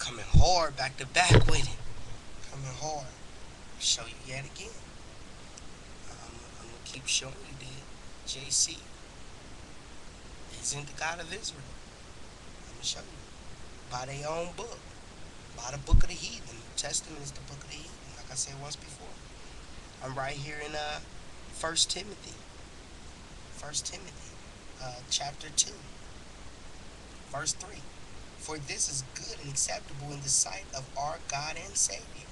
Coming hard back to back with it. Coming hard. Show you yet again. I'm gonna keep showing you that JC isn't the God of Israel. I'm gonna show you. By their own book. By the book of the heathen. The Testament is the book of the heathen, like I said once before. I'm right here in First Timothy. First Timothy, chapter 2, verse 3. For this is good and acceptable in the sight of our God and Savior,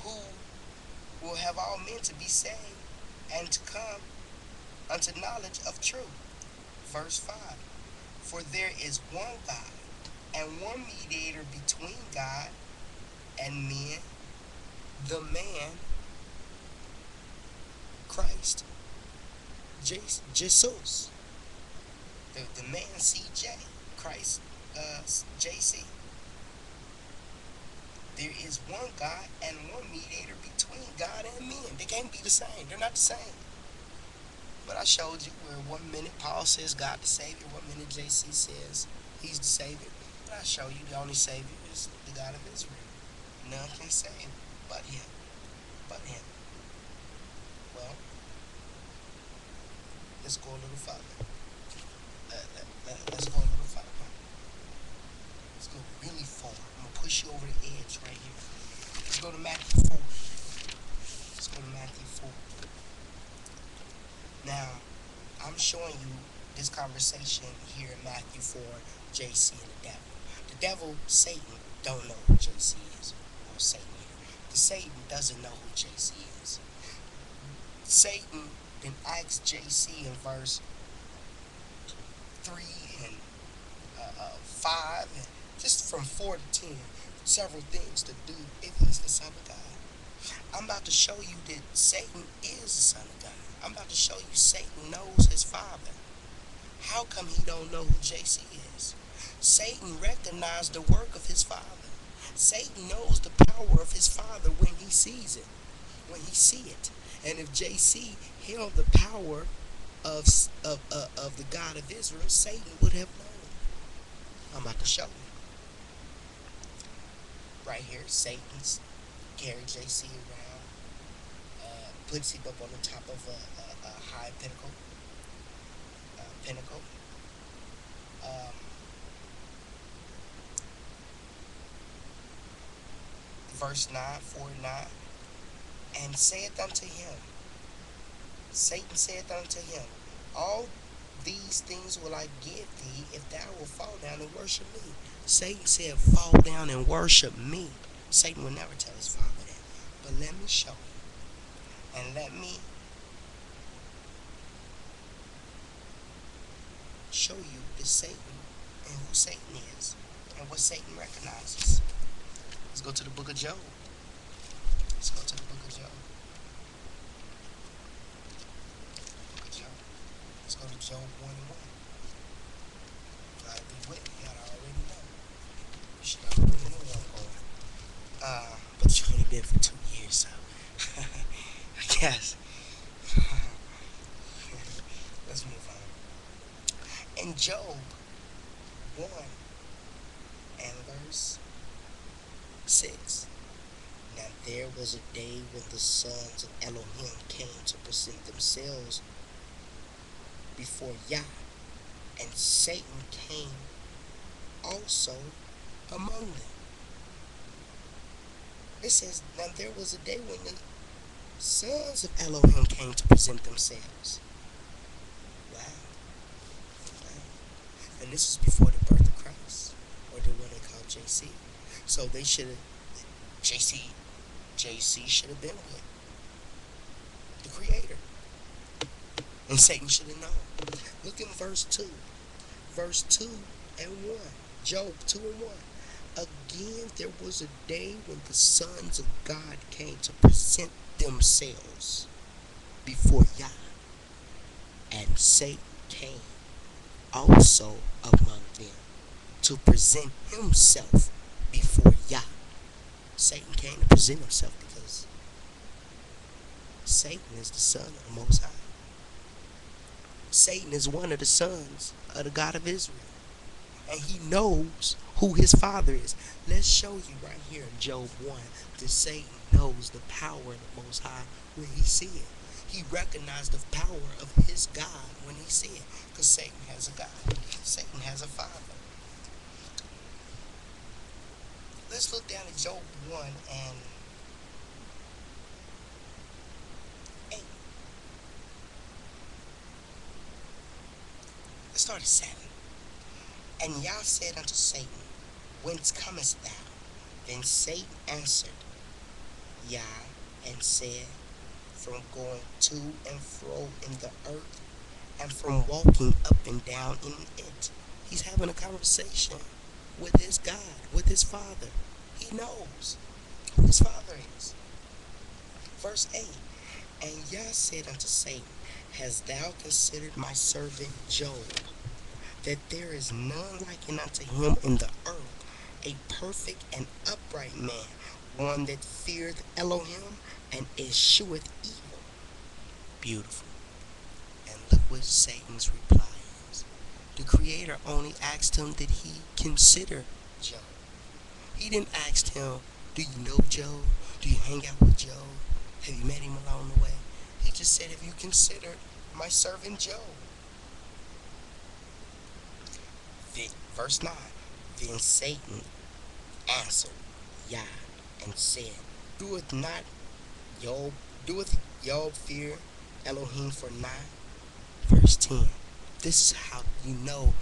who will have all men to be saved and to come unto knowledge of truth. Verse 5. For there is one God and one mediator between God and men, the man Christ Jesus. The man CJ, Christ JC. There is one God and one mediator between God and men. They can't be the same. They're not the same. But I showed you where 1 minute Paul says God the Savior, 1 minute JC says he's the Savior. But I show you the only Savior is the God of Israel. None can save but him. But him. Well, let's go a little further. Let's go a little further. Let's go really far. I'm going to push you over the edge right here. Let's go to Matthew 4. Let's go to Matthew 4. Now, I'm showing you this conversation here in Matthew 4, JC and the devil. The devil, Satan, don't know who JC is. Or Satan here. The Satan doesn't know who JC is. Satan then asks JC in verse 3 and 5, and just from 4 to 10, several things to do if he's the Son of God. I'm about to show you that Satan is the Son of God. I'm about to show you Satan knows his Father. How come he don't know who JC is? Satan recognized the work of his Father. Satan knows the power of his Father when he sees it, when he see it. And if JC held the power of the God of Israel, Satan would have known. I'm about to show you. Right here, Satan's carried JC around, puts him up on the top of a high pinnacle. Verse 9, 4 and 9. And saith unto him, Satan saith unto him, all these things will I give thee if thou wilt fall down and worship me. Satan said, fall down and worship me. Satan will never tell his Father that. But let me show you. And let me show you the Satan and who Satan is and what Satan recognizes. Let's go to the book of Job. Let's go to the book of Job. Book of Job. Let's go to Job 1 and 1. Gotta be with me. You gotta already know. You should already know where I'm going. But you've only been for 2 years, so I guess. Let's move on. In Job 1 and verse 6. Now there was a day when the sons of Elohim came to present themselves before Yah, and Satan came also among them. It says, now there was a day when the sons of Elohim came to present themselves. Wow. And this is before the birth of Christ, or the one they call JC. So they should have, JC should have been with the Creator. And Satan should have known. Look in verse 2. Verse 2 and 1. Job 2 and 1. Again, there was a day when the sons of God came to present themselves before Yah, and Satan came also among them to present himself before Yah. Satan came to present himself because Satan is the son of the Most High. Satan is one of the sons of the God of Israel. And he knows who his father is. Let's show you right here in Job 1 that Satan knows the power of the Most High when he see it. He recognized the power of his God when he see it. Because Satan has a God. Satan has a father. Let's look down at Job 1 and 8. Let's start at 7. And Yah said unto Satan, Whence comest thou? Then Satan answered Yah and said, From going to and fro in the earth, and from walking up and down in it. He's having a conversation with his God, with his father. He knows who his father is. Verse 8. And Yah said unto Satan, Hast thou considered my servant Job, that there is none like unto him in the earth, a perfect and upright man, one that feareth Elohim and escheweth evil? Beautiful. And look what Satan's reply is. The Creator only asked him did he consider Job. He didn't ask him, do you know Job? Do you hang out with Job? Have you met him along the way? He just said, have you considered my servant Job? Verse 9. Then Satan answered Yah and said, Doeth Job fear Elohim for naught? Verse 10. This is how you know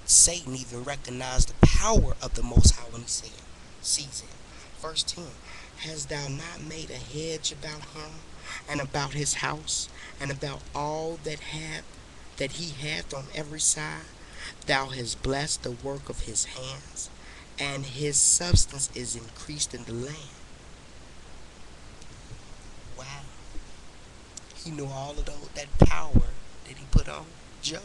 Satan even recognized the power of the Most High when he sees it. Verse 10. Hast thou not made a hedge about him, and about his house, and about all that he hath on every side? Thou hast blessed the work of his hands, and his substance is increased in the land. Wow. He knew all of that power that he put on Job.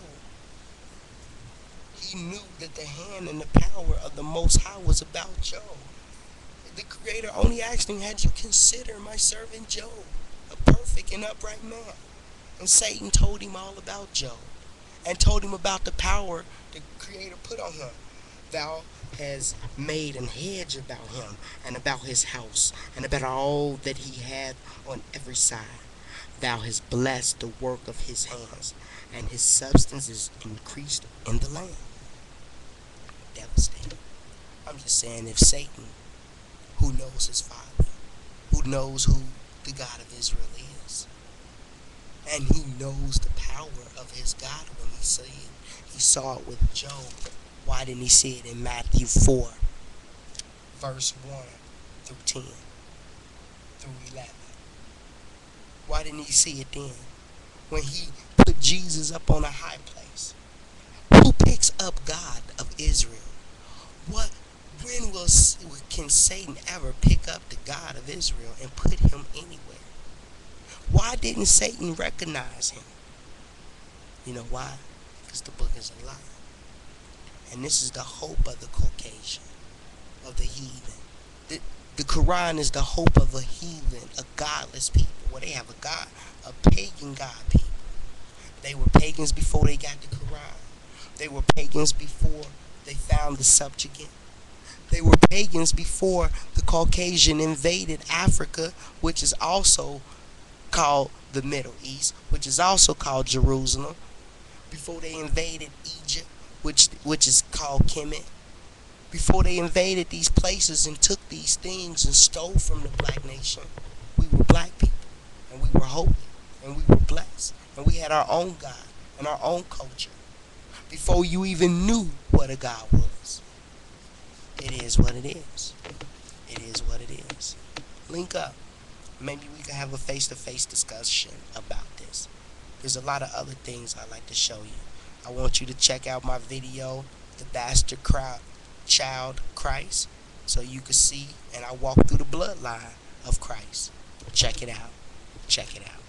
He knew that the hand and the power of the Most High was about Job. The Creator only asked him, had you considered my servant Job, a perfect and upright man? And Satan told him all about Job, and told him about the power the Creator put on him. Thou hast made an hedge about him, and about his house, and about all that he hath on every side. Thou hast blessed the work of his hands, and his substance is increased in the land. Devastating. I'm just saying, if Satan, who knows his father, who knows who the God of Israel is, and he knows the power of his God when he saw it with Job, why didn't he see it in Matthew 4, verse 1 through 10 through 11? Why didn't he see it then? When he put Jesus up on a high place. Who picks up God of Israel? Can Satan ever pick up the God of Israel and put him anywhere? Why didn't Satan recognize him? You know why? Because the book is a lie. And this is the hope of the Caucasian, of the heathen. The Quran is the hope of a heathen, a godless people, where they have a God, a pagan God people. They were pagans before they got the Quran. They were pagans before they found the Septuagint. They were pagans before the Caucasian invaded Africa, which is also called the Middle East, which is also called Jerusalem. Before they invaded Egypt, which is called Kemet. Before they invaded these places and took these things and stole from the black nation, we were black people, and we were holy, and we were blessed, and we had our own God and our own culture before you even knew what a God was. It is what it is. It is what it is. Link up. Maybe we can have a face-to-face discussion about this. There's a lot of other things I'd like to show you. I want you to check out my video, The Bastard Child Christ, so you can see, and I walk through the bloodline of Christ. Check it out. Check it out.